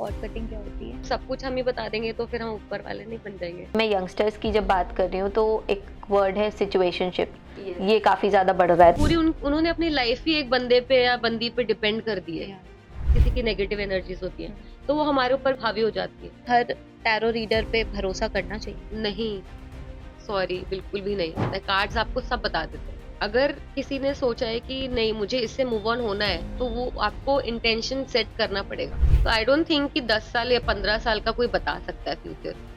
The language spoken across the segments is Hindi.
कॉर्ड कटिंग क्या होती है? सब कुछ हम ही बता देंगे तो फिर हम ऊपर वाले नहीं बन जाएंगे। मैं यंगस्टर्स की जब बात कर रही हूँ तो एक वर्ड है सिचुएशनशिप, Yes. ये काफी ज्यादा बढ़ रहा है। पूरी उन्होंने अपनी लाइफ ही एक बंदे पे या बंदी पे डिपेंड कर दी है। किसी की नेगेटिव एनर्जीज होती हैं तो वो हमारे ऊपर हावी हो जाती है। हर टैरो रीडर पे भरोसा करना चाहिए? नहीं, सॉरी, बिल्कुल भी नहीं। कार्ड्स आपको सब बता देते हैं। अगर किसी ने सोचा है कि नहीं मुझे इससे मूव ऑन होना है तो वो आपको इंटेंशन सेट करना पड़ेगा। तो आई डोंट थिंक कि 10 साल या 15 साल का कोई बता सकता है future.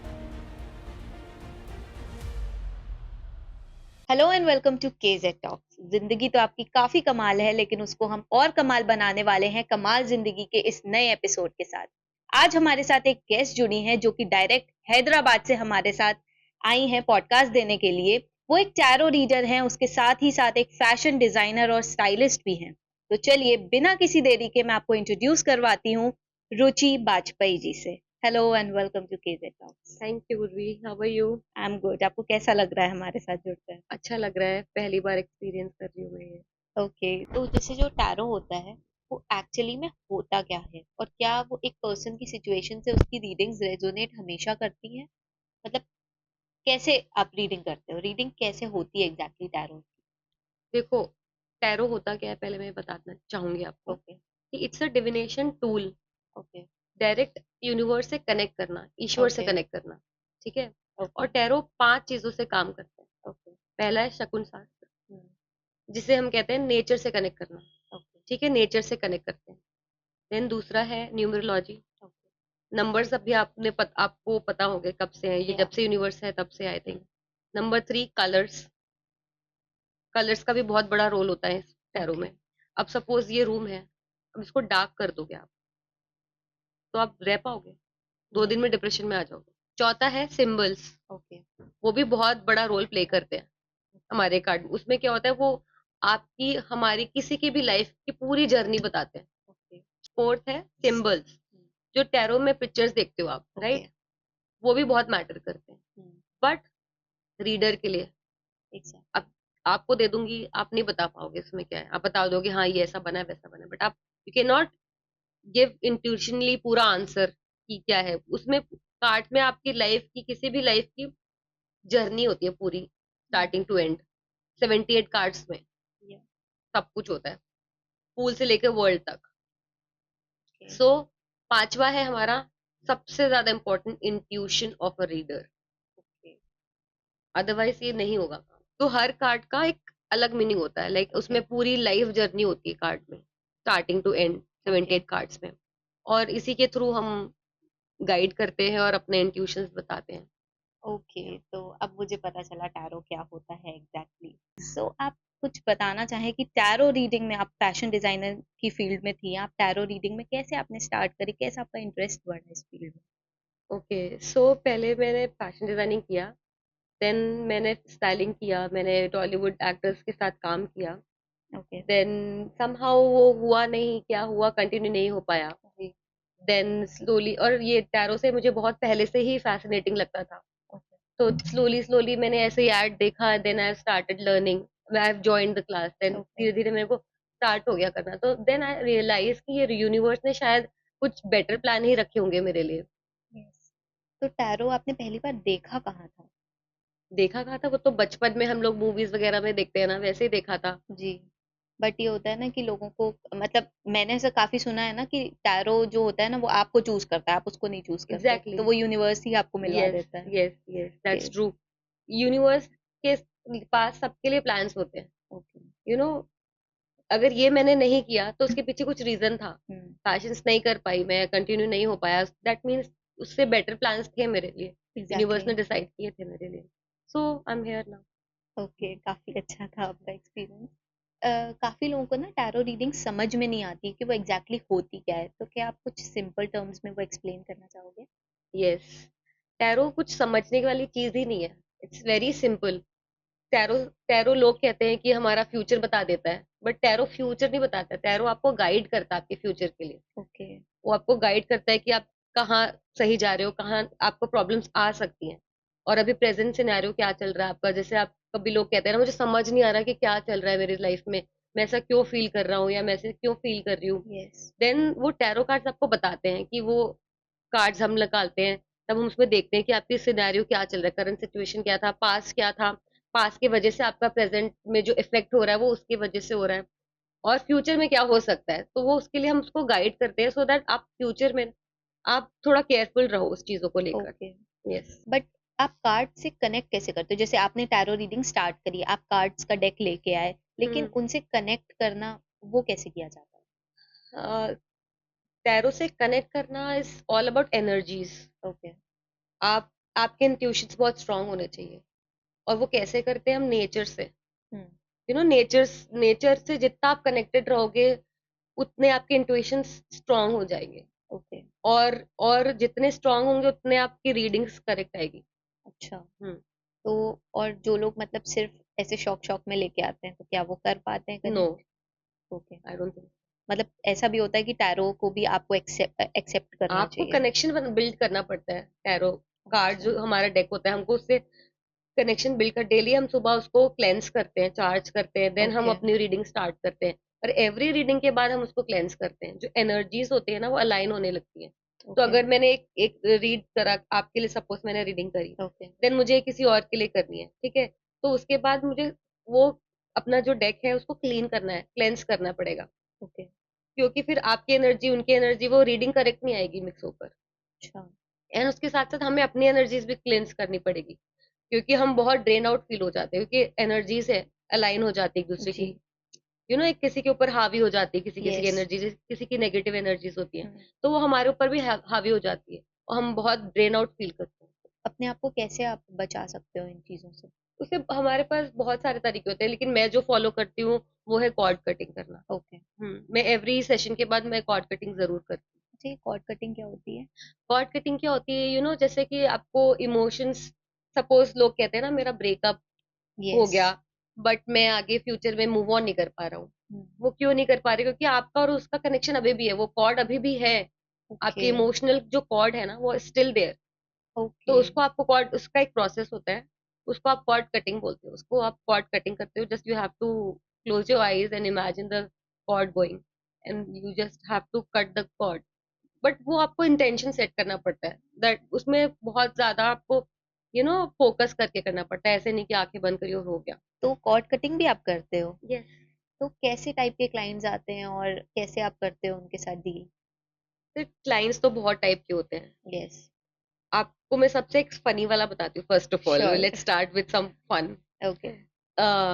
Hello and welcome to KZ talks. जिंदगी तो आपकी काफी कमाल है, लेकिन उसको हम और कमाल बनाने वाले हैं कमाल जिंदगी के इस नए एपिसोड के साथ। आज हमारे साथ एक गेस्ट जुड़ी हैं जो कि डायरेक्ट हैदराबाद से हमारे साथ आई हैं पॉडकास्ट देने के लिए। वो एक टैरो रीडर हैं, उसके साथ ही साथ एक फैशन डिजाइनर और स्टाइलिस्ट भी हैं। तो चलिए बिना किसी देरी के मैं आपको इंट्रोड्यूस करवाती हूँ रुचि बाजपेयी जी से। Hello and welcome to KZ talks. Thank you Urvi, how are you? I am good. आपको कैसा लग रहा है हमारे साथ जुड़कर? अच्छा लग रहा है, पहली बार एक्सपीरियंस कर रही हूँ मैं ये। ओके, तो जैसे जो टैरो होता है वो एक्चुअली में होता क्या है, और क्या वो एक पर्सन की सिचुएशन से उसकी रीडिंग्स रेजोनेट हमेशा करती हैं? मतलब कैसे आप रीडिंग करते हो, रीडिंग कैसे होती है एग्जैक्टली टैरो की? देखो, टैरो होता क्या है पहले मैं बताना चाहूंगी आपको ओके। कि it's a divination tool. Okay. Direct universe से कनेक्ट करना, ईश्वर से ओके। कनेक्ट करना। ठीक है। और ओके। टैरो 5 चीजों से काम करता है। ओके। पहला है शकुन शास्त्र, जिसे हम कहते हैं नेचर से कनेक्ट करना। ओके। ठीक है, नेचर से कनेक्ट करते हैं। देन दूसरा है न्यूमरोलॉजी। नंबर्स अभी आपको पता होंगे कब से हैं ये, या जब से यूनिवर्स है तब से I think. Number 3 colours. Colours का भी बहुत बड़ा रोल होता है इस टैरो ओके। में। अब सपोज ये रूम है, अब इसको डार्क कर दोगे आप तो आप रह पाओगे? 2 दिन में डिप्रेशन में आ जाओगे। चौथा है सिंबल्स। ओके। वो भी बहुत बड़ा रोल प्ले करते हैं हमारे कार्ड। उसमें क्या होता है, वो आपकी हमारी किसी की भी लाइफ की पूरी जर्नी बताते हैं। ओके। फोर्थ है सिंबल्स, जो टैरो में पिक्चर्स देखते हो आप, ओके। राइट? वो भी बहुत मैटर करते हैं। बट रीडर के लिए एग्जैक्टली। अब आपको दे दूंगी, आप नहीं बता पाओगे इसमें क्या है। आप बता दोगे हाँ ये ऐसा बना है वैसा बना है, बट आप यू कैन नॉट गिव इंट्यूशनली पूरा आंसर कि क्या है उसमें। कार्ड में आपकी लाइफ की, किसी भी लाइफ की जर्नी होती है पूरी, स्टार्टिंग टू एंड। 78 कार्ड्स में सब कुछ होता है, पूल से लेकर वर्ल्ड तक। सो पांचवा है हमारा सबसे ज्यादा important, intuition of a reader. Otherwise ये नहीं होगा। तो हर कार्ड का एक अलग मीनिंग होता है, लाइक उसमें पूरी लाइफ जर्नी होती है कार्ड में, स्टार्टिंग टू एंड 78 कार्ड्स में। और इसी के थ्रू हम गाइड करते हैं और अपने इंट्यूशंस बताते हैं। ओके, तो अब मुझे पता चला टैरो क्या होता है एग्जैक्टली। सो आप कुछ बताना चाहें कि टैरो रीडिंग में, आप फैशन डिजाइनर की फील्ड में थी, आप टैरो रीडिंग में कैसे आपने स्टार्ट करी, कैसे आपका इंटरेस्ट बढ़ा इस फील्ड में? ओके, सो पहले मैंने फैशन डिजाइनिंग किया, देन मैंने स्टाइलिंग किया, मैंने टॉलीवुड एक्टर्स के साथ काम किया। ओके। देन समहाउ वो हुआ नहीं, क्या हुआ, कंटिन्यू नहीं हो पाया। देन स्लोली, और ये टैरो से मुझे बहुत पहले से ही फैसिनेटिंग लगता था। तो स्लोली स्लोली मैंने ऐसे ही ऐड देखा, then I started learning, I have joined the class. Then धीरे धीरे मेरे को स्टार्ट हो गया करना। तो देन आई रियलाइज कि ये यूनिवर्स ने शायद कुछ बेटर प्लान ही रखे होंगे मेरे लिए। यस। तो टैरो आपने पहली बार देखा कहाँ था? देखा कहा था, वो तो बचपन में हम लोग मूवीज वगैरह में देखते हैं ना, वैसे ही देखा था। जी। बट ये होता है ना कि लोगों को, मतलब मैंने ऐसा काफी सुना है ना कि टैरो जो होता है ना वो आपको चूज करता है, आप उसको नहीं चूज करते, एग्जैक्टली। तो वो यूनिवर्स ही आपको मिलवा यस, देता है। Yes, yes, that's Okay. True. Universe के पास सबके लिए प्लान्स होते हैं, ओके। You know. अगर ये मैंने नहीं किया तो उसके पीछे कुछ रीजन था। हम्म। पैशंस नहीं कर पाई, मैं कंटिन्यू नहीं हो पाया, दैट मीन्स उससे बेटर प्लान्स थे मेरे लिए। Universe exactly. ने डिसाइड किए थे मेरे लिए। So I am here now. Okay, काफी अच्छा था आपका एक्सपीरियंस। काफी लोगों को ना टैरो रीडिंग समझ में नहीं आती कि वो एग्जैक्टली होती क्या है, तो क्या आप कुछ सिंपल टर्म्स में वो एक्सप्लेन करना चाहोगे? यस, टैरो कुछ समझने वाली चीज ही नहीं है, it's very simple. Tarot tarot लोग कहते हैं कि हमारा फ्यूचर बता देता है, बट टैरो फ्यूचर नहीं बताता। टैरो आपको गाइड करता है आपके फ्यूचर के लिए। ओके। वो आपको गाइड करता है कि आप कहाँ सही जा रहे हो, कहाँ आपको प्रॉब्लम्स आ सकती हैं, और अभी प्रेजेंट सिनेरियो क्या चल रहा है आपका। जैसे आप, कभी लोग कहते हैं ना मुझे समझ नहीं आ रहा कि क्या चल रहा है मेरी लाइफ में, मैं ऐसा क्यों फील कर रहा हूँ या मैं ऐसे क्यों फील कर रही हूँ। यस। देन वो टैरो कार्ड्स आपको बताते हैं कि वो कार्ड्स हम निकालते हैं, तब हम उसमें देखते हैं कि आपकी सिनेरियो क्या चल रहा है, करंट सिचुएशन क्या था, पास्ट क्या था, पास्ट की वजह से आपका प्रेजेंट में जो इफेक्ट हो रहा है वो उसकी वजह से हो रहा है, और फ्यूचर में क्या हो सकता है, तो वो उसके लिए हम उसको गाइड करते हैं, सो दैट आप फ्यूचर में आप थोड़ा केयरफुल रहो उस चीजों को लेकर। ओके। यस। बट आप कार्ड से कनेक्ट कैसे करते हो? जैसे आपने टैरो रीडिंग स्टार्ट करी, आप कार्ड्स का डेक लेके आए, लेकिन उनसे कनेक्ट करना वो कैसे किया जाता टैरो से कनेक्ट करना इज ऑल अबाउट एनर्जीज। है? ओके। आप आपके इंट्यूशंस बहुत स्ट्रांग होने चाहिए, और वो कैसे करते हैं हम नेचर से, हम्म। नेचर नेचर से जितना आप कनेक्टेड रहोगे उतने आपके इंट्यूशंस स्ट्रांग हो जाएंगे, ओके। और जितने स्ट्रांग होंगे उतने आपकी रीडिंग्स करेक्ट आएगी। अच्छा। हम्म। तो और जो लोग मतलब सिर्फ ऐसे शौक शौक में लेके आते हैं, तो क्या वो कर पाते हैं no, connect? Okay. I don't think. मतलब ऐसा भी होता है कि टैरो को भी आपको एक्सेप्ट करना आपको चाहिए? कनेक्शन बिल्ड करना पड़ता है, टैरो कार्ड अच्छा। जो हमारा डेक होता है हमको उससे कनेक्शन बिल्ड कर, डेली हम सुबह उसको क्लेंस करते हैं, चार्ज करते हैं, देन हम ओके। अपनी रीडिंग स्टार्ट करते हैं, और एवरी रीडिंग के बाद हम उसको क्लेंस करते हैं, जो एनर्जीज होती है ना वो अलाइन होने लगती है। तो ओके। अगर मैंने एक रीड करा आपके लिए, सपोज मैंने रीडिंग करी, ओके। देन मुझे किसी और के लिए करनी है, ठीक है, तो उसके बाद मुझे वो अपना जो डेक है उसको क्लीन करना है, क्लेंस करना पड़ेगा, ओके। क्योंकि फिर आपकी एनर्जी उनकी एनर्जी वो रीडिंग करेक्ट नहीं आएगी मिक्स होकर, अच्छा। एंड उसके साथ साथ हमें अपनी एनर्जीज भी क्लेंस करनी पड़ेगी, क्योंकि हम बहुत ड्रेन आउट फील हो जाते हैं, क्योंकि एनर्जीज है अलाइन हो जाती है एक दूसरे की, जी। एक किसी के ऊपर हावी हो जाती है, किसी किसी की यस। एनर्जी, किसी की नेगेटिव एनर्जीज होती हैं, तो वो हमारे ऊपर भी हावी हो जाती है, और हम बहुत ड्रेन आउट फील करते हैं। अपने आप को कैसे आप बचा सकते हो इन चीजों से? उससे हमारे पास बहुत सारे तरीके होते हैं, लेकिन मैं जो फॉलो करती हूँ वो है कॉर्ड कटिंग करना। ओके। मैं एवरी सेशन के बाद मैं कॉर्ड कटिंग जरूर करती हूँ। अच्छा, ये कॉर्ड कटिंग क्या होती है? कॉर्ड कटिंग क्या होती है, जैसे कि आपको इमोशंस, सपोज लोग कहते हैं ना मेरा ब्रेकअप हो यस। गया, बट मैं आगे फ्यूचर में मूव ऑन नहीं कर पा रहा हूँ, वो क्यों नहीं कर पा रही, क्योंकि आपका और उसका कनेक्शन अभी भी है, वो कॉर्ड अभी भी है, ओके। आपके इमोशनल जो कॉर्ड है ना वो स्टिल देयर। तो ओके। उसको आपको कॉर्ड, उसका एक प्रोसेस होता है, उसको आप कॉर्ड कटिंग बोलते हो, उसको आप कॉर्ड कटिंग करते हो, just you have to close your eyes and imagine the cord going, and you just have to cut the cord, but वो आपको इंटेंशन सेट करना पड़ता है, दैट उसमें बहुत ज्यादा आपको फोकस करके करना पड़ता है, ऐसे नहीं कि आंखें बंद करी और हो गया। तो कॉर्ड कटिंग भी आप करते हो? यस। तो कैसे टाइप के क्लाइंट्स आते हैं और कैसे आप करते हो उनके साथ डील? क्लाइंट्स तो बहुत टाइप के होते हैं, यस। आपको मैं सबसे एक फनी वाला बताती हूँ, first of all sure. Let's start with some fun. Okay.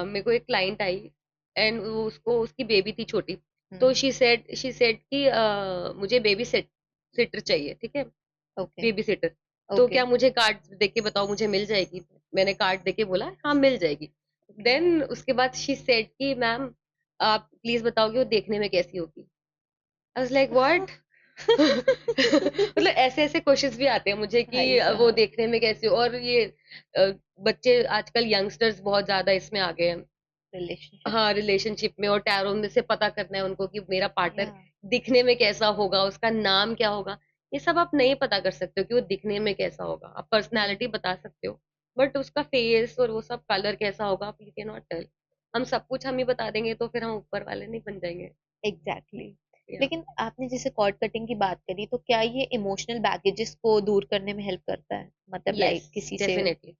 मेरे को एक क्लाइंट आई, एंड उसको उसकी बेबी थी छोटी, तो हम्म। शी सेड कि मुझे बेबी सिटर चाहिए, ठीक है, ओके। बेबी सिटर, तो ओके। क्या मुझे कार्ड देके बताओ मुझे मिल जाएगी, मैंने कार्ड देके बोला हाँ मिल जाएगी। ओके। देन उसके बाद शी सेड कि मैम आप प्लीज बताओ कि वो देखने में कैसी होगी। I was like what. मतलब ऐसे ऐसे क्वेश्चंस भी आते हैं मुझे कि भाई वो साहब। देखने में कैसे हो, और ये अ, बच्चे आजकल यंगस्टर्स बहुत ज्यादा इसमें आ गए हैं, रिलेशनशिप। हाँ रिलेशनशिप में, और टैरो में से पता करना है उनको कि मेरा या। पार्टनर दिखने में कैसा होगा, उसका नाम क्या होगा, ये सब आप नहीं पता कर सकते हो कि वो दिखने में कैसा होगा, आप पर्सनैलिटी बता सकते हो, बट उसका फेस और वो सब कलर कैसा होगा आप यू कैन नॉट टेल। हम सब कुछ हम ही बता देंगे तो फिर हम ऊपर वाले नहीं बन जाएंगे। एग्जैक्टली। या लेकिन आपने जैसे कॉर्ड कटिंग की बात करी, तो क्या ये इमोशनल बैगेजेस को दूर करने में हेल्प करता है? मतलब यस, लाइक किसी से। डेफिनेटली।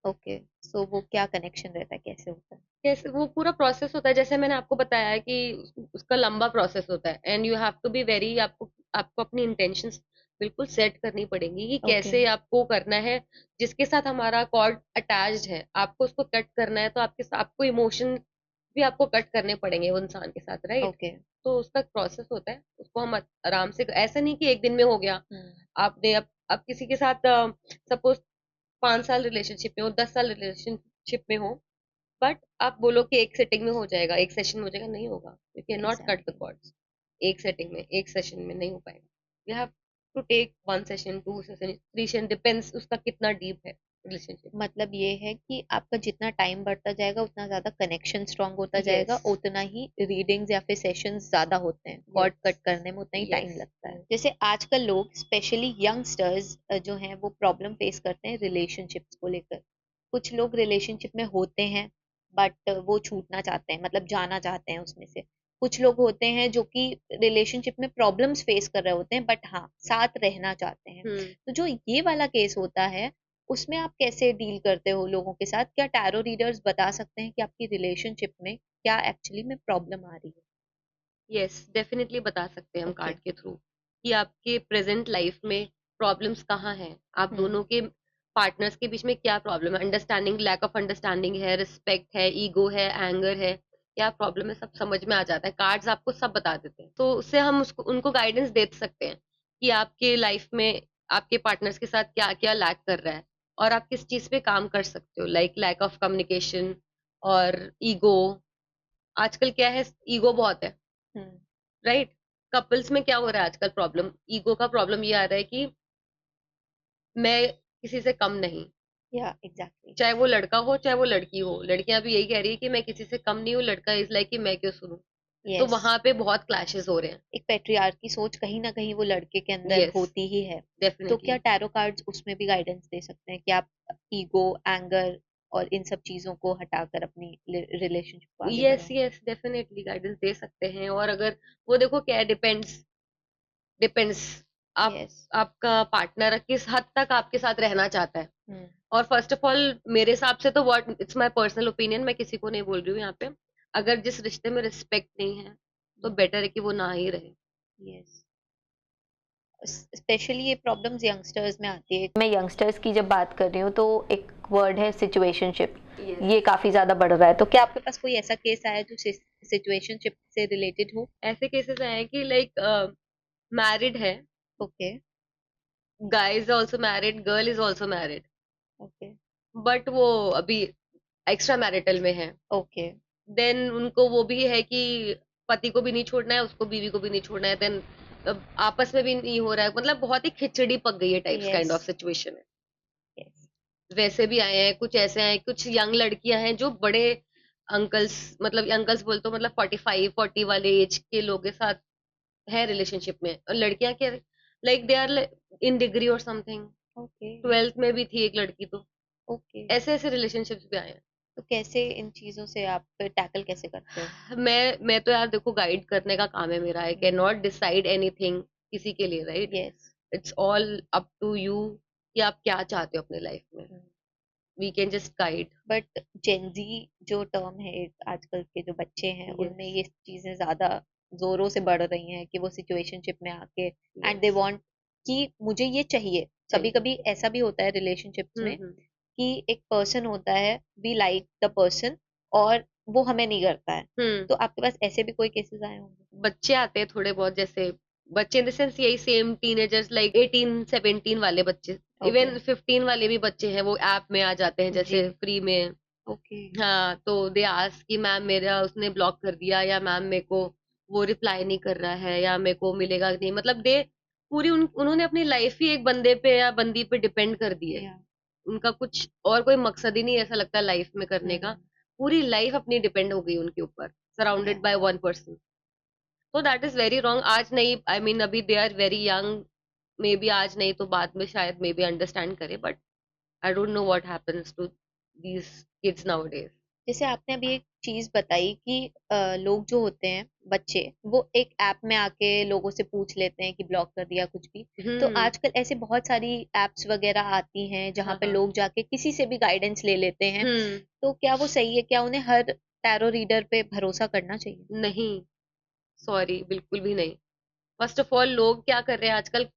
ओके। सो वो क्या कनेक्शन रहता है, कैसे होता है? जैसे वो पूरा प्रोसेस होता है, जैसे मैंने आपको बताया है कि उसका लंबा प्रोसेस होता है, and you have to be very, आपको आपको अपनी इंटेंशंस बिल्कुल सेट करनी पड़ेंगी कि ओके। कैसे आपको करना है, जिसके साथ हमारा कॉर्ड अटैच्ड है आपको उसको कट करना है, तो आपको इमोशन भी आपको कट करने पड़ेंगे वो इंसान के साथ, राइट। ओके। तो उसका प्रोसेस होता है, उसको हम आराम से, ऐसा नहीं कि एक दिन में हो गया। हम्म। आपने अब किसी के साथ सपोज 5 साल रिलेशनशिप में हो, 10 साल रिलेशनशिप में हो, बट आप बोलो कि एक सेटिंग में हो जाएगा, एक सेशन में हो जाएगा, नहीं होगा, you can not cut the exactly. Cords एक सेटिंग में, एक सेशन में नहीं हो पाएगा, you have to take 1 session, 2 session, 3 session, depends उसका कितना डीप है रिलेशनशिप। मतलब ये है कि आपका जितना टाइम बढ़ता जाएगा उतना ज्यादा कनेक्शन स्ट्रांग होता यस। जाएगा, उतना ही रीडिंग्स या फिर सेशंस ज्यादा होते हैं, कॉर्ड यस। कट करने में उतना ही टाइम यस। लगता है। जैसे आजकल लोग स्पेशली यंगस्टर्स जो हैं वो प्रॉब्लम फेस करते हैं रिलेशनशिप्स को लेकर। कुछ लोग रिलेशनशिप में होते हैं बट वो छूटना चाहते हैं, मतलब जाना चाहते हैं उसमें से। कुछ लोग होते हैं जो कि रिलेशनशिप में प्रॉब्लम्स फेस कर रहे होते हैं बट हाँ साथ रहना चाहते हैं। तो जो ये वाला केस होता है उसमें आप कैसे डील करते हो लोगों के साथ? क्या टैरो रीडर्स बता सकते हैं कि आपकी रिलेशनशिप में क्या एक्चुअली में प्रॉब्लम आ रही है? यस, डेफिनेटली बता सकते हैं हम ओके। कार्ड के थ्रू कि आपके प्रेजेंट लाइफ में प्रॉब्लम्स कहाँ हैं, आप दोनों के पार्टनर्स के बीच में क्या प्रॉब्लम है, अंडरस्टैंडिंग, लैक ऑफ अंडरस्टैंडिंग है, रिस्पेक्ट है, ईगो है, एंगर है, क्या प्रॉब्लम है, सब समझ में आ जाता है। कार्ड्स आपको सब बता देते हैं, तो उससे हम उसको उनको गाइडेंस दे सकते हैं कि आपके लाइफ में आपके पार्टनर्स के साथ क्या क्या लैक कर रहा है और आप किस चीज पे काम कर सकते हो, लाइक लैक ऑफ कम्युनिकेशन और ईगो। आजकल क्या है, ईगो बहुत है, हम्म। राइट? कपल्स में क्या हो रहा है आजकल, प्रॉब्लम ईगो का प्रॉब्लम ये आ रहा है कि मैं किसी से कम नहीं, या एग्जैक्टली। चाहे वो लड़का हो चाहे वो लड़की हो। लड़कियां भी यही कह रही है कि मैं किसी से कम नहीं हूँ, लड़का इज लाइक कि मैं क्यों सुनूं। तो यस। वहां पे बहुत क्लैशेस हो रहे हैं। एक पेट्रियार्की सोच कहीं ना कहीं वो लड़के के अंदर यस, होती ही है। तो क्या डेफिनेटली। टैरो कार्ड्स उसमें भी गाइडेंस दे सकते हैं कि आप ईगो, एंगर और इन सब चीजों को हटाकर अपनी रिलेशनशिप को आगे यस बढ़ाएं? यस, डेफिनेटली गाइडेंस दे सकते हैं। और अगर वो देखो क्या डिपेंड्स, डिपेंड्स आप, यस। आपका पार्टनर किस हद तक आपके साथ रहना चाहता है। हम्म। और फर्स्ट ऑफ ऑल मेरे हिसाब से तो what it's my personal opinion, मैं किसी को नहीं बोल रही हूँ यहाँ पे, अगर जिस रिश्ते में रिस्पेक्ट नहीं है तो बेटर है कि वो ना ही रहे। यस। स्पेशली ये प्रॉब्लम्स यंगस्टर्स में आती है। मैं यंगस्टर्स की जब बात कर रही हूँ तो एक वर्ड है सिचुएशनशिप, Yes. ये काफी ज्यादा बढ़ रहा है। तो क्या क्या आपके पास कोई ऐसा केस आया जो सिचुएशनशिप से रिलेटेड हो? ऐसे केसेस आए हैं कि लाइक मैरिड है, okay. Guy is also married, girl is also married, okay. But वो अभी एक्स्ट्रा मैरिटल में है। ओके। देन उनको वो भी है कि पति को भी नहीं छोड़ना है, उसको बीवी को भी नहीं छोड़ना है। देन आपस में भी नहीं हो रहा है, मतलब बहुत ही खिचड़ी पक गई है types kind yes. Of situation है। यस। वैसे भी आए हैं, कुछ ऐसे हैं, कुछ यंग लड़कियां हैं जो बड़े अंकल्स, मतलब अंकल्स बोल तो मतलब 45-40 वाले एज के लोगों के साथ है रिलेशनशिप में। और लड़कियां क्या, like they are in degree और समथिंग, ओके। 12th में भी थी एक लड़की। तो ओके। ऐसे ऐसे रिलेशनशिप्स भी आए हैं। तो कैसे इन चीजों से आप टैकल कैसे करते हो? मैं तो यार देखो, गाइड करने का काम है मेरा। I can not decide anything किसी के लिए, right? Yes. It's all up to you कि आप क्या चाहते हो अपने लाइफ में। We can just guide. But Gen Z जो टर्म है, आजकल के जो बच्चे हैं उनमें यस ये चीजें ज्यादा जोरों से बढ़ रही हैं कि वो सिचुएशनशिप में आके एंड दे यस, वांट कि मुझे ये चाहिए। कभी चाहिए। कभी ऐसा भी होता है रिलेशनशिप्स में हम्म। कि एक पर्सन होता है, वी लाइक द पर्सन, और वो हमें नहीं करता है। हम्म। तो आपके पास ऐसे भी कोई केसेस आए होंगे? बच्चे आते हैं थोड़े बहुत, जैसे बच्चे इन द सेंस यही सेम टीनेजर्स, लाइक 18-17 वाले बच्चे, ओके। इवन 15 वाले भी बच्चे हैं, वो ऐप में आ जाते हैं जी। जैसे फ्री में। ओके। हाँ, तो दे आस्क कि मैम मेरा उसने ब्लॉक कर दिया, या मैम मेरे को वो रिप्लाई नहीं कर रहा है, या मेरे को मिलेगा नहीं, मतलब दे पूरी उन्होंने अपनी लाइफ ही एक बंदे पे या बंदी पे डिपेंड कर दी है। या। उनका कुछ और कोई मकसद ही नहीं ऐसा लगता है लाइफ में करने का। पूरी लाइफ अपनी डिपेंड हो गई उनके ऊपर, सराउंडेड बाय वन पर्सन। तो दैट इज वेरी रॉन्ग। आज नहीं, आई मीन अभी they are very young, may be आज नहीं तो बाद में शायद मे बी अंडरस्टैंड करे, but I don't know what happens to these kids nowadays. जैसे आपने अभी एक चीज बताई कि लोग जो होते हैं बच्चे, वो एक ऐप में आके लोगों से पूछ लेते हैं कि ब्लॉक कर दिया कुछ भी। तो हम्म। आजकल ऐसे बहुत सारी एप्स वगैरह आती हैं जहाँ हाँ पे हाँ। लोग जाके किसी से भी गाइडेंस ले लेते हैं। हम्म। तो क्या वो सही है? क्या उन्हें हर टैरो रीडर पे भरोसा करना चाहिए? नहीं, सॉरी, बिल्कुल भी नहीं। फर्स्ट ऑफ ऑल लोग क्या कर रहे हैं आजकल,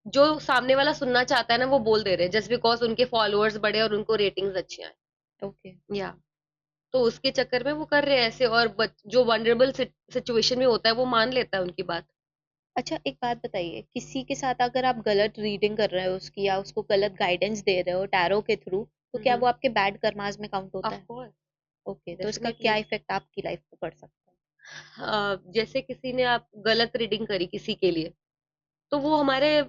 जो सामने वाला सुनना चाहता है ना वो बोल दे रहे हैं, जस्ट बिकॉज उनके फॉलोअर्स बढ़े और उनको रेटिंग्स अच्छी आए। ओके। या तो उसके चक्कर में वो कर रहे हैं ऐसे। और जो वनरेबल सिचुएशन में होता है वो मान लेता है उनकी बात। अच्छा, एक बात बताइए, किसी के साथ अगर आप गलत रीडिंग कर रहे हो उसकी, या उसको गलत गाइडेंस दे रहे हो टैरो के थ्रू, तो क्या वो आपके बैड कर्मास में काउंट होता ऑफ है? कोर्स, ओके, तो इसका क्या डेफिनेटली। इफेक्ट आपकी लाइफ पे पड़ सकता जैसे किसी ने आप गलत रीडिंग करी किसी के लिए, तो वो हमारे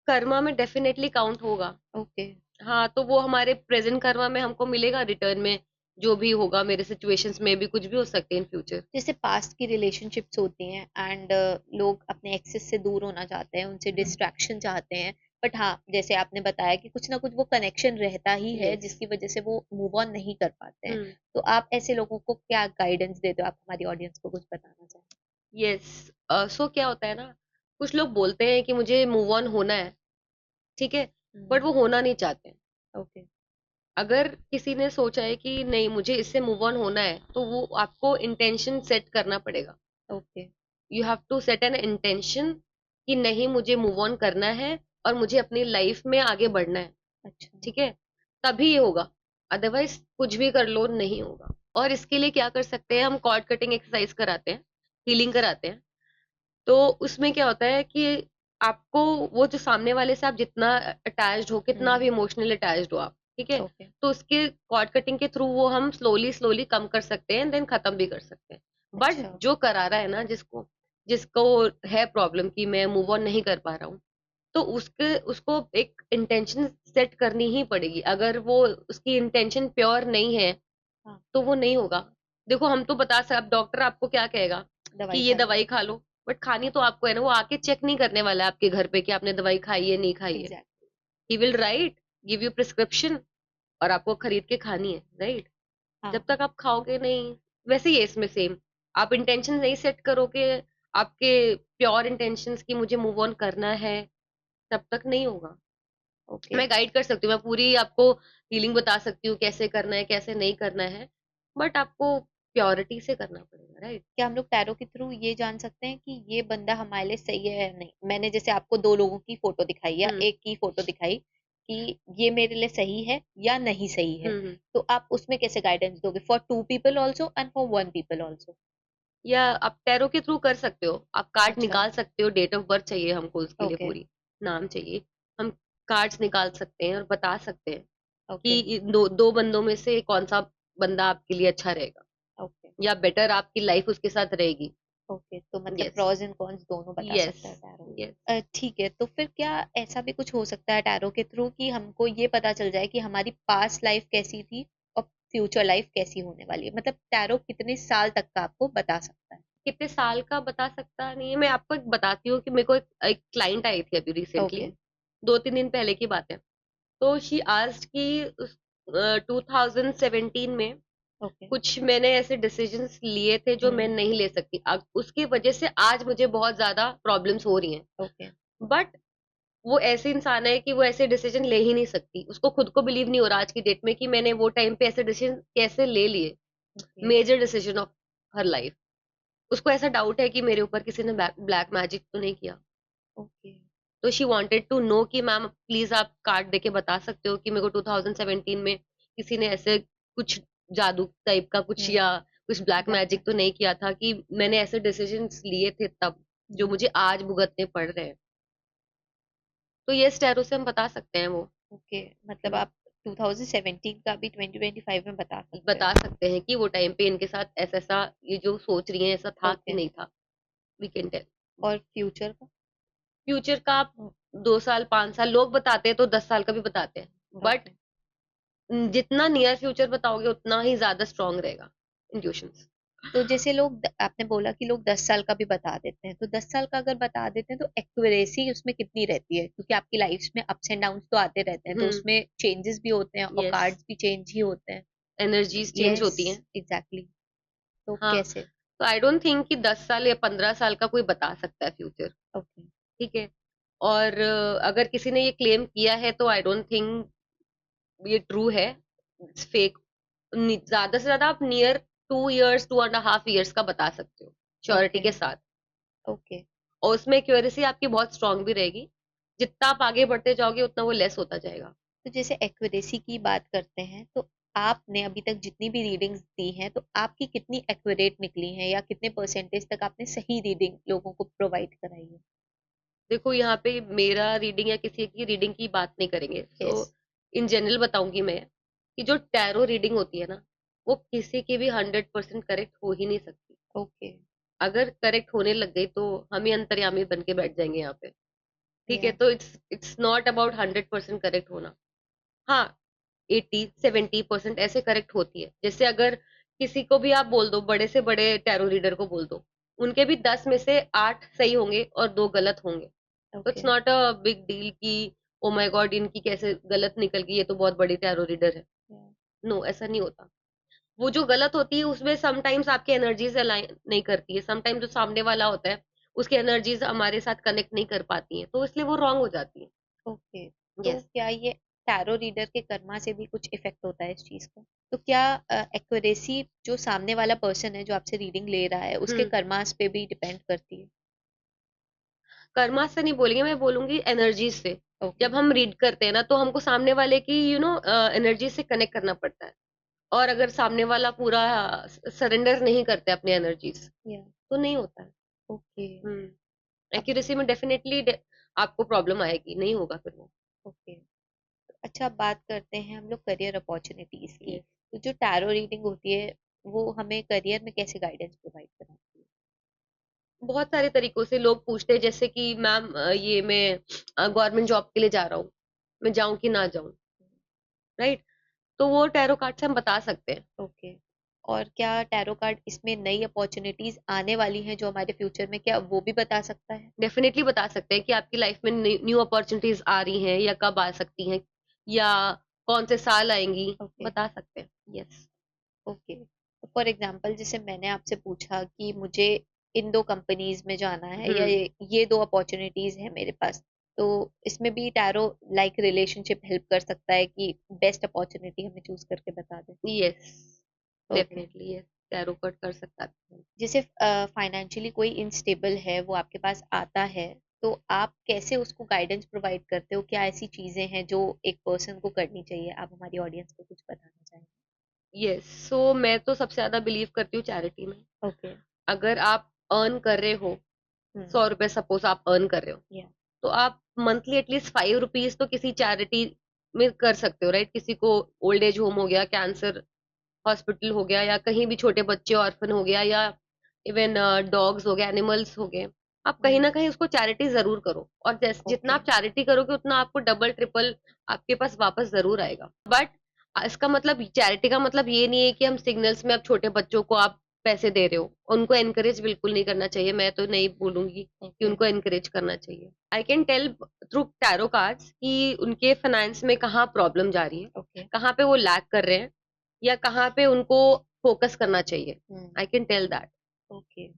कर्मा में डेफिनेटली काउंट होगा। है? ओके। हाँ, तो वो हमारे प्रेजेंट कर्मा में हमको मिलेगा रिटर्न में। जो भी होगा मेरे सिचुएशंस में भी कुछ भी हो सकते हैं इन फ्यूचर। जैसे पास्ट की रिलेशनशिप्स होती हैं एंड लोग अपने एक्सेस से दूर होना चाहते हैं, उनसे डिस्ट्रैक्शन चाहते हैं, बट हाँ, जैसे आपने बताया कि कुछ ना कुछ वो कनेक्शन रहता ही है यस। जिसकी वजह से वो मूव ऑन नहीं कर पाते हैं। हम्म। तो आप ऐसे लोगों को क्या गाइडेंस देते हो? आप हमारी ऑडियंस को कुछ बताना चाहें? यस। सो क्या होता है ना, कुछ लोग बोलते हैं कि मुझे मूव ऑन होना है, ठीक है, बट वो होना नहीं चाहते। ओके। अगर किसी ने सोचा है कि नहीं मुझे इससे मूव ऑन होना है, तो वो आपको इंटेंशन सेट करना पड़ेगा। Okay. You have to set an intention कि नहीं मुझे मूव ऑन करना है और मुझे अपनी लाइफ में आगे बढ़ना है, अच्छा। ठीक है, तभी ये होगा। अदरवाइज कुछ भी कर लो नहीं होगा। और इसके लिए क्या कर सकते हैं, हम कॉर्ड कटिंग एक्सरसाइज कराते हैं, हीलिंग कराते हैं। तो उसमें क्या होता है कि आपको वो जो सामने वाले से आप जितना अटैच्ड हो, कितना भी इमोशनली अटैच्ड हो आप, ठीक है, ओके। तो उसके कॉर्ड कटिंग के थ्रू वो हम स्लोली स्लोली कम कर सकते हैं, देन खत्म भी कर सकते हैं। बट अच्छा। जो करा रहा है ना, जिसको जिसको है प्रॉब्लम कि मैं मूव ऑन नहीं कर पा रहा हूँ, तो उसके उसको एक इंटेंशन सेट करनी ही पड़ेगी। अगर वो उसकी इंटेंशन प्योर नहीं है हाँ। तो वो नहीं होगा। देखो हम तो बता सब, डॉक्टर आपको क्या कहेगा कि दवाई ये खा लो। दवाई खा लो, बट खानी तो आपको है ना। वो आके चेक नहीं करने वाला है आपके घर पे कि आपने दवाई खाई है नहीं खाई है। Exactly. He will write, give you prescription, और आपको खरीद के खानी है, राइट। जब हाँ। तक आप खाओगे नहीं, वैसे ही है इसमें सेम। आप इंटेंशन नहीं सेट करोगे, आपके प्योर इंटेंशंस की मुझे मूव ऑन करना है, तब तक नहीं होगा। ओके। मैं गाइड कर सकती हूँ, मैं पूरी आपको हीलिंग बता सकती हूँ कैसे करना है कैसे नहीं करना है, बट आपको प्योरिटी से करना पड़ेगा, राइट। क्या हम लोग टैरो के थ्रू ये जान सकते हैं कि ये बंदा हमारे लिए सही है या नहीं? मैंने जैसे आपको दो लोगों की फोटो दिखाई या हम्म। एक की फोटो दिखाई कि ये मेरे लिए सही है या नहीं सही है, हम्म। तो आप उसमें कैसे गाइडेंस दोगे for two people also and for one people also? या आप टैरो के थ्रू कर सकते हो, आप कार्ड अच्छा। निकाल सकते हो, डेट ऑफ बर्थ चाहिए हमको उसके लिए, ओके। पूरी नाम चाहिए। हम कार्ड्स निकाल सकते हैं और बता सकते हैं ओके। कि दो दो बंदों में से कौन सा बंदा आपके लिए अच्छा रहेगा ओके। या बेटर आपकी लाइफ उसके साथ रहेगी। ओके, तो मतलब यस। प्रॉस एंड कॉन्स दोनों बता यस। सकता है टैरो। यस। ठीक है, तो फिर क्या ऐसा भी कुछ हो सकता है टैरो के थ्रू कि हमको ये पता चल जाए कि हमारी पास्ट लाइफ कैसी थी और फ्यूचर लाइफ कैसी होने वाली है? मतलब टैरो कितने साल तक का आपको बता सकता है? कितने साल का बता सकता नहीं है। मैं आपको एक बताती हूँ कि मेरे को एक क्लाइंट आई थी अभी रिसेंटली, ओके। 2-3 दिन पहले की बात है। तो शी आस्क्ड कि 2017 में ओके। कुछ मैंने ऐसे डिसीजंस लिए थे जो मैं हम्म। नहीं ले सकती, उसकी वजह से आज मुझे बहुत ज्यादा प्रॉब्लम्स हो रही हैं। ओके। बट वो ऐसे इंसान है कि वो ऐसे डिसीजन ले ही नहीं सकती, उसको खुद को बिलीव नहीं हो रहा आज की डेट में कि मैंने वो टाइम पे ऐसे डिसीजन कैसे ले लिए, okay. Major decision of her life. उसको ऐसा डाउट है कि मेरे ऊपर किसी ने ब्लैक मैजिक तो नहीं किया। ओके। तो शी वांटेड टू नो कि मैम प्लीज आप कार्ड देके बता सकते हो कि मेरे को 2017 में किसी ने ऐसे कुछ जादू टाइप का कुछ हम्म। या कुछ ब्लैक ब्लैक मैजिक तो मैजिक। नहीं किया था कि मैंने ऐसे डिसीजंस लिए थे तब, जो मुझे आज भुगतने पड़ रहे हैं। तो ये स्टेरो से हम बता सकते हैं वो। ओके, मतलब हम्म, आप 2017 का भी 2025 में बता सकते हो? बता सकते हैं कि वो टाइम पे इनके साथ ऐसा ऐसा ये जो सोच रही हैं ऐसा था कि ओके। नहीं था। We can tell. और फ्यूचर का? फ्यूचर का आप 2 साल 5 साल लोग बताते हैं, तो 10 साल का भी बताते हैं, बट ओके। जितना नियर फ्यूचर बताओगे उतना ही ज्यादा स्ट्रांग रहेगा इंट्यूशंस। तो जैसे लोग आपने बोला कि लोग 10 साल का भी बता देते हैं, तो 10 साल का अगर बता देते हैं तो एक्यूरेसी उसमें कितनी रहती है? क्योंकि आपकी लाइफ में अप्स एंड डाउन्स तो आते रहते हैं, तो हम्म। उसमें चेंजेस भी होते हैं और यस। कार्ड्स भी चेंज ही होते हैं। Energies change yes. होती हैं। एग्जैक्टली। तो हाँ। कैसे? तो आई डोंट थिंक कि 10 साल या 15 साल का कोई बता सकता है फ्यूचर, ओके। ठीक है। और अगर किसी ने ये क्लेम किया है तो आई डोंट थिंक ये ट्रू है, फेक। ज्यादा से ज्यादा आप नियर 2 इयर्स 2.5 इयर्स का बता सकते हो श्योरिटी ओके। के साथ। ओके। और उसमें एक्यूरेसी आपकी बहुत स्ट्रांग भी रहेगी। जितना आप आगे बढ़ते जाओगे उतना वो लेस होता जाएगा। तो जैसे एक्यूरेसी की बात करते हैं, तो आपने अभी तक जितनी भी रीडिंग्स दी हैं तो आपकी कितनी एक्यूरेट निकली हैं या कितने परसेंटेज तक आपने सही रीडिंग लोगों को प्रोवाइड कराई है? देखो यहाँ पे मेरा रीडिंग या किसी की रीडिंग की बात नहीं करेंगे, सो यस। इन जनरल बताऊंगी मैं कि जो टैरो रीडिंग होती है ना, वो किसी की भी 100% करेक्ट हो ही नहीं सकती। ओके। अगर करेक्ट होने लग गई तो हम ही अंतर्यामी बन के बैठ जाएंगे यहाँ पे, ठीक है। तो yes. It's not about 100% correct होना। हाँ, 80-70% ऐसे करेक्ट होती है। जैसे अगर किसी को भी आप बोल दो, बड़े से बड़े टैरो रीडर को बोल दो, उनके भी 10 में से 8 सही होंगे और 2 गलत होंगे। तो okay. It's not a big deal कि ओ माय गॉड इनकी कैसे गलत निकल गई, ये तो बहुत बड़ी टैरो रीडर है। Yeah. नो, ऐसा नहीं होता। वो जो गलत होती है उसमें समटाइम्स आपकी एनर्जीज अलाइन नहीं करती है, समटाइम्स जो सामने वाला होता है उसकी एनर्जीज हमारे साथ कनेक्ट नहीं कर पाती हैं, तो इसलिए वो रॉन्ग हो जाती है। ओके, तो यस। क्या ये टैरो रीडर के कर्मा से भी कुछ इफेक्ट होता है इस चीज का? तो क्या एक्यूरेसी जो सामने वाला पर्सन है जो आपसे रीडिंग ले रहा है उसके कर्मास पे भी डिपेंड करती है? कर्मा से नहीं बोलेंगे, मैं बोलूंगी एनर्जी से। ओके। जब हम रीड करते हैं ना तो हमको सामने वाले की एनर्जी से कनेक्ट करना पड़ता है, और अगर सामने वाला पूरा सरेंडर नहीं करते अपनी एनर्जीज या। तो नहीं होता है। ओके। अब। एक्यूरेसी में डेफिनेटली आपको प्रॉब्लम आएगी, नहीं होगा फिर वो। ओके। अच्छा, अब बात करते हैं हम लोग करियर अपॉर्चुनिटीज की। Yes. तो जो टैरो रीडिंग होती है वो हमें करियर में कैसे गाइडेंस प्रोवाइड कराती है? बहुत सारे तरीकों से लोग पूछते हैं, जैसे कि मैम ये मैं गवर्नमेंट जॉब के लिए जा रहा हूँ, मैं जाऊं कि ना जाऊं, राइट? तो वो टैरो कार्ड से हम बता सकते हैं। ओके। और क्या टैरो कार्ड इसमें नई अपॉर्चुनिटीज आने वाली हैं जो हमारे फ्यूचर में, क्या वो भी बता सकता है? डेफिनेटली बता सकते हैं कि आपकी लाइफ में न्यू अपॉर्चुनिटीज आ रही हैं या कब आ सकती हैं, या कौन से साल आएंगी, ओके। बता सकते हैं। यस। ओके, फॉर एग्जांपल जैसे मैंने आपसे पूछा कि मुझे इन दो कंपनीज में जाना है या ये दो अपॉर्चुनिटीज है मेरे पास, तो इसमें भी टैरो लाइक रिलेशनशिप हेल्प कर सकता है कि बेस्ट अपॉर्चुनिटी हमें चूज करके बता दे? Yes, okay. Definitely yes, tarot card कर सकता है। जैसे फाइनेंशियली कोई इनस्टेबल है वो आपके पास आता है, तो आप कैसे उसको गाइडेंस प्रोवाइड करते हो? क्या ऐसी चीजें हैं जो एक पर्सन को करनी चाहिए? आप हमारी ऑडियंस को कुछ बताना चाहेंगे? यस, सो मैं तो सबसे ज्यादा बिलीव करती हूँ चैरिटी में। ओके। अगर आप अर्न कर रहे हो हम्म। 100 रुपए, सपोज आप अर्न कर रहे हो, या। तो आप मंथली एटलीस्ट 5 रुपीज तो किसी चैरिटी में कर सकते हो, राइट? किसी को ओल्ड एज होम हो गया, कैंसर हॉस्पिटल हो गया, या कहीं भी छोटे बच्चे ऑर्फन हो गया, या इवन डॉग्स हो गए, एनिमल्स हो गए, आप कहीं ना कहीं उसको चैरिटी जरूर करो। और जैसे जितना ओके। आप चैरिटी करोगे उतना आपको डबल ट्रिपल आपके पास वापस जरूर आएगा। बट इसका मतलब, चैरिटी का मतलब ये नहीं है कि हम सिग्नल्स में अब छोटे बच्चों को आप पैसे दे रहे हो, उनको एनकरेज बिल्कुल नहीं करना चाहिए। मैं तो नहीं बोलूंगी कि ओके। उनको एनकरेज करना चाहिए। I can tell through tarot cards कि उनके फाइनेंस में कहाँ प्रॉब्लम जा रही है, ओके। कहाँ पे वो लैक कर रहे हैं, या कहाँ पे उनको फोकस करना चाहिए। I can tell that. Okay.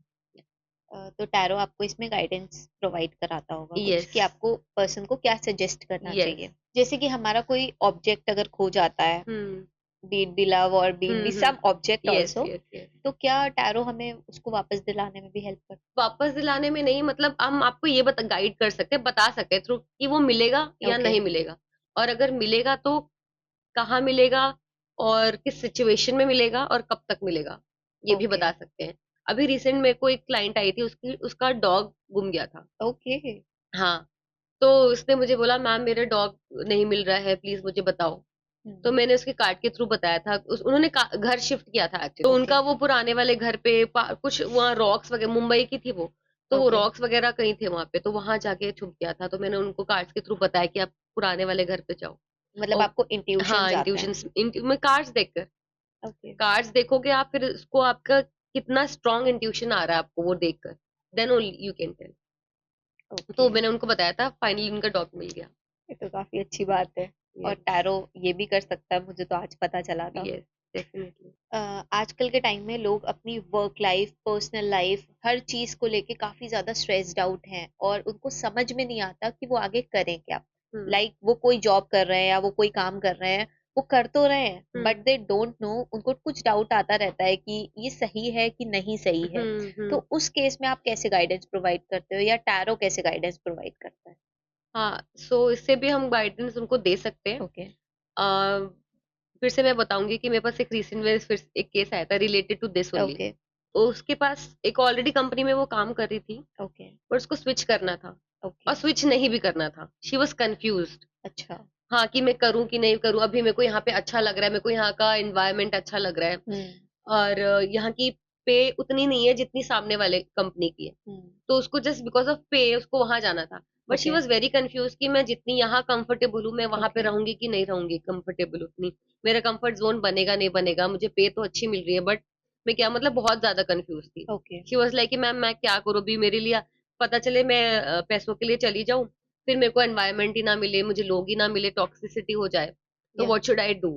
तो टैरो आपको इसमें गाइडेंस प्रोवाइड कराता होगा कुछ यस। कि आपको पर्सन को क्या सजेस्ट करना यस। चाहिए? जैसे कि हमारा कोई ऑब्जेक्ट अगर खो जाता है, हम्म। बीट बी लव और be it be some object yes, also, yes, yes. तो क्या टैरो हमें उसको वापस दिलाने में भी हेल्प करता वापस दिलाने में नहीं, मतलब हम आपको ये गाइड कर सकते हैं, बता सकते हैं थ्रू कि वो मिलेगा है? या ओके। नहीं मिलेगा, और अगर मिलेगा तो कहाँ मिलेगा, और किस सिचुएशन में मिलेगा, और कब तक मिलेगा, ये भी ओके। बता सकते हैं। अभी रिसेंट में कोई क्लाइंट आई थी, उसका डॉग गुम गया था। ओके। हाँ, तो उसने मुझे बोला मैम मेरा डॉग नहीं मिल रहा है, प्लीज मुझे बताओ। तो मैंने उसके कार्ड के थ्रू बताया था। उन्होंने घर शिफ्ट किया था एक्चुअली, तो ओके। उनका वो पुराने वाले घर पे कुछ वहाँ रॉक्स वगैरह, मुंबई की थी वो, तो वो ओके। रॉक्स वगैरह कहीं थे वहां पे, तो वहां जाके छुप गया था। तो मैंने उनको कार्ड्स के थ्रू बताया कि आप पुराने वाले घर पे जाओ। मतलब और आपको हाँ, इंट्यूशंस आते हैं? इंट्यूशन में कार्ड्स देखकर, ओके। कार्ड्स देखोगे आप, फिर उसको आपका कितना स्ट्रॉन्ग इंट्यूशन आ रहा है आपको वो देखकर, then only you can tell. Okay, तो मैंने उनको बताया था, फाइनली उनका डॉग मिल गया। ये तो काफी अच्छी बात है। और यस। टैरो ये भी कर सकता है, मुझे तो आज पता चला था। Yes, definitely. आजकल के टाइम में लोग अपनी वर्क लाइफ, पर्सनल लाइफ, हर चीज को लेके काफी ज्यादा स्ट्रेस्ड आउट हैं और उनको समझ में नहीं आता कि वो आगे करें क्या। लाइक वो कोई जॉब कर रहे हैं या वो कोई काम कर रहे हैं, वो कर तो रहे हैं बट दे डोंट नो, उनको कुछ डाउट आता रहता है कि ये सही है कि नहीं सही है। तो उस केस में आप कैसे गाइडेंस प्रोवाइड करते हो या टैरो कैसे गाइडेंस प्रोवाइड करता है? हाँ, सो इससे भी हम गाइडेंस उनको दे सकते हैं। ओके। अ, फिर से मैं बताऊंगी कि मेरे पास एक रिसेंट में फिर एक केस आया था related to this only. Okay. उसके पास एक ऑलरेडी कंपनी में वो काम कर रही थी, ओके। पर उसको स्विच करना था, और ओके। स्विच नहीं भी करना था। She was confused. अच्छा। हाँ, कि मैं करूँ कि नहीं करूँ, अभी मेरे को यहाँ पे अच्छा लग रहा है, मेरे को यहाँ का एनवायरनमेंट अच्छा लग रहा है, हम्म। और यहाँ की पे उतनी नहीं है जितनी सामने वाले कंपनी की है। हम्म। तो उसको जस्ट बिकॉज ऑफ पे उसको वहां जाना था। But she okay. Was very confuse कि मैं जितनी यहाँ कंफर्टेबल हूँ, मैं वहां पे ओके। रहूंगी कि नहीं रहूंगी कंफर्टेबल उतनी, मेरा कंफर्ट जोन बनेगा नहीं बनेगा, मुझे पे तो अच्छी मिल रही है बट मैं क्या, मतलब बहुत ज्यादा कंफ्यूज थी। ओके। शी वॉज लाइक कि मैम मैं क्या करूँ अभी, मेरे लिए पता चले मैं पैसों के लिए चली जाऊं, फिर मेरे को एनवायरनमेंट ही ना मिले, मुझे लोग ही ना मिले, टॉक्सिसिटी हो जाए, तो Yeah. What should I do?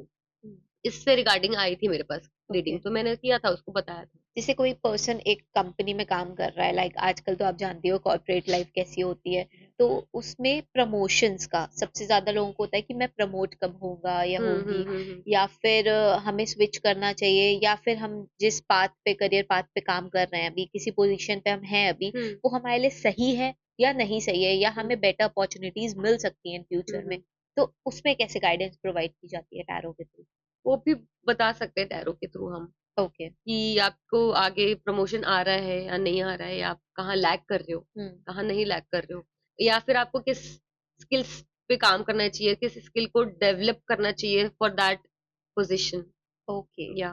Hmm, इससे रिगार्डिंग आई थी मेरे पास रीडिंग, ओके। तो मैंने किया था, उसको बताया था। जैसे कोई पर्सन एक कंपनी में काम कर रहा है, लाइक आजकल तो आप जानती हो कॉर्पोरेट लाइफ कैसी होती है, तो उसमें प्रमोशंस का सबसे ज्यादा लोगों को होता है कि मैं प्रमोट कब होऊंगा या होंगी, हम्म। या फिर हमें स्विच करना चाहिए, या फिर हम जिस पाथ पे, करियर पाथ पे काम कर रहे हैं अभी, किसी पोजीशन पे हम हैं अभी, हम्म वो हमारे लिए सही है या नहीं सही है, या हमें हम्म बेटर अपॉर्चुनिटीज मिल सकती हैं फ्यूचर में, हम्म। तो उसमें कैसे गाइडेंस प्रोवाइड की जाती है टैरो के थ्रू? वो भी बता सकते हैं टैरो के थ्रू हम, ओके। कि आपको आगे प्रमोशन आ रहा है या नहीं आ रहा है, या आप कहाँ लैग कर रहे हो, हम्म। कहाँ नहीं लैग कर रहे हो, या फिर आपको किस स्किल्स पे काम करना चाहिए, किस स्किल को डेवलप करना चाहिए फॉर दैट पोजीशन। ओके। या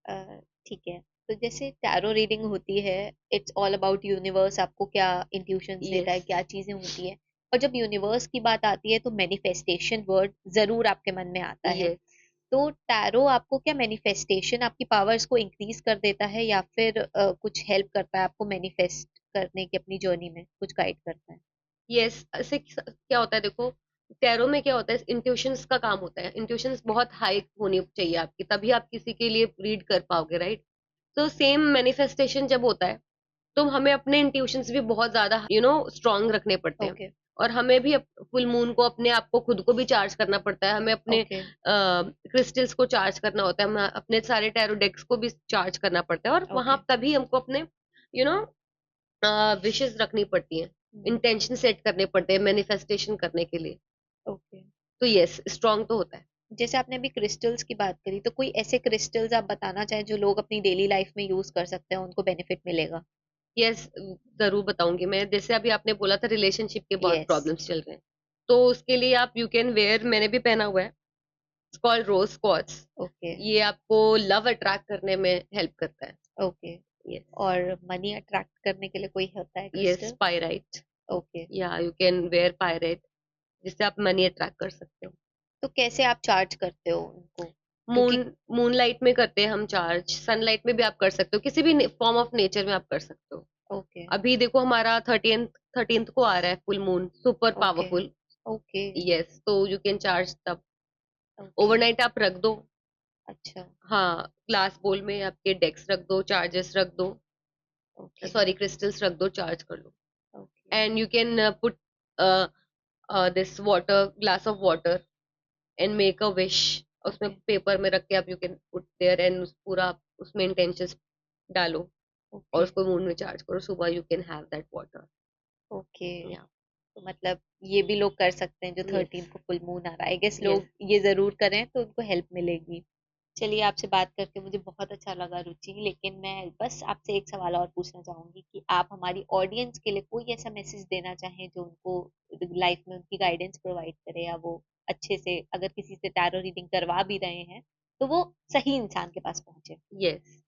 अ, ठीक है। तो जैसे टैरो रीडिंग होती है, इट्स ऑल अबाउट यूनिवर्स आपको क्या इंट्यूशंस देता यस है, क्या चीजें होती हैं। और जब यूनिवर्स की बात आती है तो मैनिफेस्टेशन वर्ड जरूर आपके मन में आता है। यस तो टैरो आपको क्या मैनिफेस्टेशन, आपकी पावर्स को इंक्रीज कर देता है, या फिर कुछ हेल्प करता है आपको मैनिफेस्ट करने की अपनी जर्नी में, कुछ गाइड करता है? यस, ऐसे क्या होता है देखो, टैरो में क्या होता है, इंट्यूशंस का काम होता है, इंट्यूशंस बहुत हाई होनी चाहिए आपकी, तभी आप किसी के लिए रीड कर पाओगे, राइट? तो सेम मैनिफेस्टेशन जब होता है, तो हमें अपने इंट्यूशंस भी बहुत ज्यादा स्ट्रांग रखने पड़ते हैं। ओके। और हमें भी फुल मून को अपने आप को, खुद को भी चार्ज करना पड़ता है, हमें अपने ओके। क्रिस्टल्स को चार्ज करना होता है, हमें अपने सारे टैरो डेक्स को भी चार्ज करना पड़ता है, और वहां ओके। तभी हमको अपने यू नो विशेस रखनी पड़ती हैं, इंटेंशन सेट करने पड़ते हैं मैनिफेस्टेशन करने के लिए। ओके। तो यस, स्ट्रांग तो होता है। जैसे आपने अभी क्रिस्टल्स की बात करी, तो कोई ऐसे क्रिस्टल्स आप बताना चाहें जो लोग अपनी डेली लाइफ में यूज कर सकते हैं, उनको बेनिफिट मिलेगा? यस, जरूर बताऊंगी मैं। जैसे अभी आपने बोला था रिलेशनशिप के बहुत यस। प्रॉब्लम्स चल रहे हैं, तो उसके लिए आप यू कैन वेयर, मैंने भी पहना हुआ है, कॉल्ड रोज क्वार्ट्ज। ओके। ये आपको लव अट्रैक्ट करने में हेल्प करता है। ओके। यस। और मनी अट्रैक्ट करने के लिए कोई होता है यस, क्रिस्टल? पायराइट। ओके। या यू कैन वेयर पायराइट, जिससे आप मनी अट्रैक्ट कर सकते हो। तो कैसे आप चार्ज करते हो उनको? मून क्योंकि मून लाइट में करते हैं हम चार्ज, सनलाइट में भी आप कर सकते हो, किसी भी फॉर्म ऑफ नेचर में आप कर सकते हो। ओके। अभी देखो हमारा थर्टींथ को आ रहा है full moon, super okay. Powerful. Okay. Yes, तो यू कैन चार्ज तब, ओके। ओवरनाइट आप रख दो। अच्छा। हाँ, ग्लास बोल में आपके डेक्स रख दो, चार्जेस रख दो, ओके। सॉरी क्रिस्टल्स रख दो, चार्ज कर लो। Okay. And you can put this water, glass of water, and make a wish. उसमें ओके। पेपर में रख के आप यू कैन पुट देयर, एंड पूरा उसमें इंटेंशंस डालो, और ओके। उसको मून में चार्ज करो, सुबह you can have that water. Okay. या तो मतलब ये भी लोग कर सकते हैं जो यस 13 को फुल मून आ रहा है, आई गेस यस। लोग ये जरूर करें तो उनको हेल्प मिलेगी। चलिए, आपसे बात करके मुझे बहुत अच्छा लगा रुचि, लेकिन मैं बस आपसे एक सवाल और पूछना चाहूंगी कि आप हमारी ऑडियंस के लिए कोई ऐसा मैसेज देना चाहें जो उनको लाइफ में उनकी गाइडेंस प्रोवाइड करे, या वो अच्छे से अगर किसी से टैरो रीडिंग करवा भी रहे हैं तो वो सही इंसान के पास पहुंचे। यस,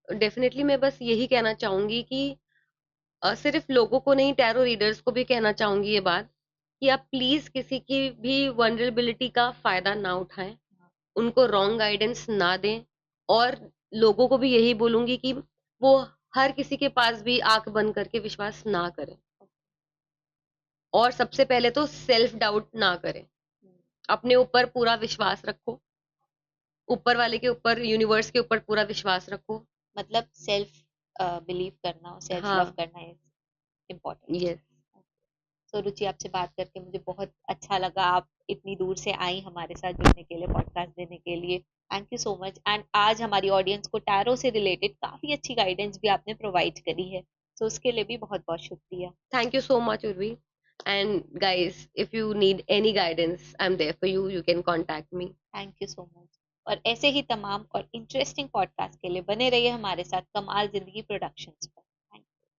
डेफिनेटली मैं बस यही कहना चाहूंगी कि सिर्फ लोगों को नहीं, टैरो रीडर्स को भी कहना चाहूंगी ये बात, कि आप प्लीज किसी की भी वनरेबिलिटी का फायदा ना उठाएं, उनको रॉन्ग गाइडेंस ना दें। और लोगों को भी यही बोलूंगी कि वो हर किसी के पास भी आंख बंद करके विश्वास ना करें, और सबसे पहले तो सेल्फ डाउट ना करें, अपने ऊपर पूरा विश्वास रखो, ऊपर वाले के ऊपर, यूनिवर्स के ऊपर पूरा विश्वास रखो। मतलब सेल्फ बिलीव करना और सेल्फ लव हाँ। करना इज इम्पोर्टेंट। यस। तो रुचि, आपसे बात करके मुझे बहुत अच्छा लगा, आप इतनी दूर से आई हमारे साथ जुड़ने के लिए, पॉडकास्ट देने के लिए। Thank you so much. And आज हमारी ऑडियंस को टैरो से रिलेटेड काफी अच्छी गाइडेंस भी आपने प्रोवाइड करी है, तो उसके लिए भी बहुत बहुत शुक्रिया। Thank you so much, Urvi. And guys, if you need any guidance, I'm there for you. You can contact me. Thank you so much. और ऐसे ही तमाम और इंटरेस्टिंग पॉडकास्ट के लिए बने रहिए हमारे साथ कमाल जिंदगी प्रोडक्शंस।